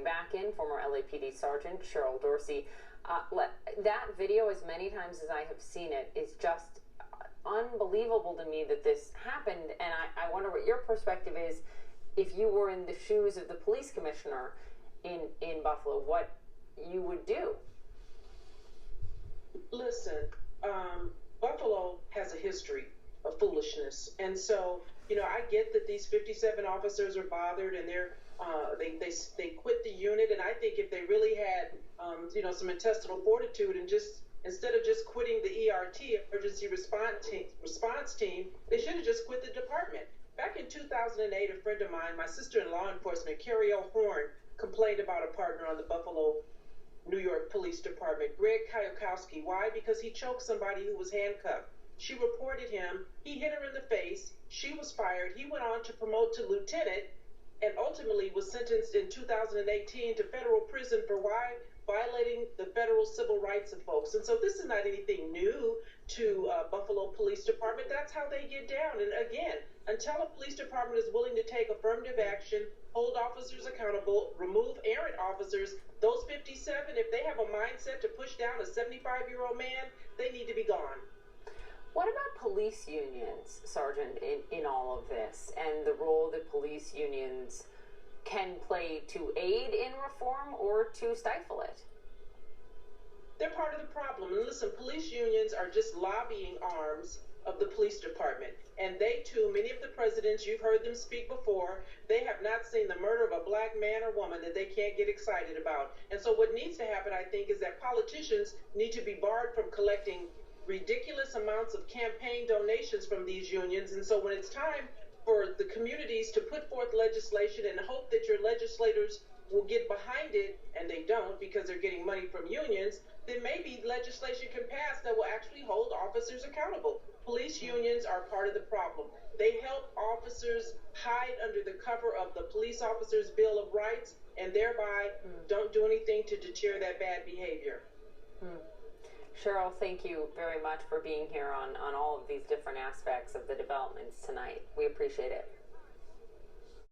Back in, former LAPD Sergeant Cariol Horne. That video, as many times as I have seen it, is just unbelievable to me that this happened, and I wonder what your perspective is if you were in the shoes of the police commissioner in Buffalo, what you would do. Listen, Buffalo has a history of foolishness, and so, you know, I get that these 57 officers are bothered, and they quit the unit, and I think if they really had, you know, some intestinal fortitude and just, instead of just quitting the ERT, emergency response team, they should have just quit the department. Back in 2008, a friend of mine, my sister in law enforcement, Cariol Horne, complained about a partner on the Buffalo, New York Police Department, Gregory Kwiatkowski. Why? Because he choked somebody who was handcuffed. She reported him. He hit her in the face. She was fired. He went on to promote to lieutenant and ultimately was sentenced in 2018 to federal prison for violating the federal civil rights of folks. And so this is not anything new to Buffalo Police Department. That's how they get down. And again, until a police department is willing to take affirmative action, hold officers accountable, remove errant officers, those 57, if they have a mindset to push down a 75-year-old man, they need to be gone. What about police unions, Sergeant, in all of this, and the role that police unions can play to aid in reform or to stifle it? They're part of the problem. And listen, police unions are just lobbying arms of the police department. And they too, many of the presidents, you've heard them speak before, they have not seen the murder of a black man or woman that they can't get excited about. And so what needs to happen, I think, is that politicians need to be barred from collecting ridiculous amounts of campaign donations from these unions. And so when it's time for the communities to put forth legislation and hope that your legislators will get behind it, and they don't because they're getting money from unions, then maybe legislation can pass that will actually hold officers accountable. Police unions are part of the problem. They help officers hide under the cover of the Police Officers' Bill of Rights and thereby don't do anything to deter that bad behavior. Cariol, thank you very much for being here on all of these different aspects of the developments tonight. We appreciate it.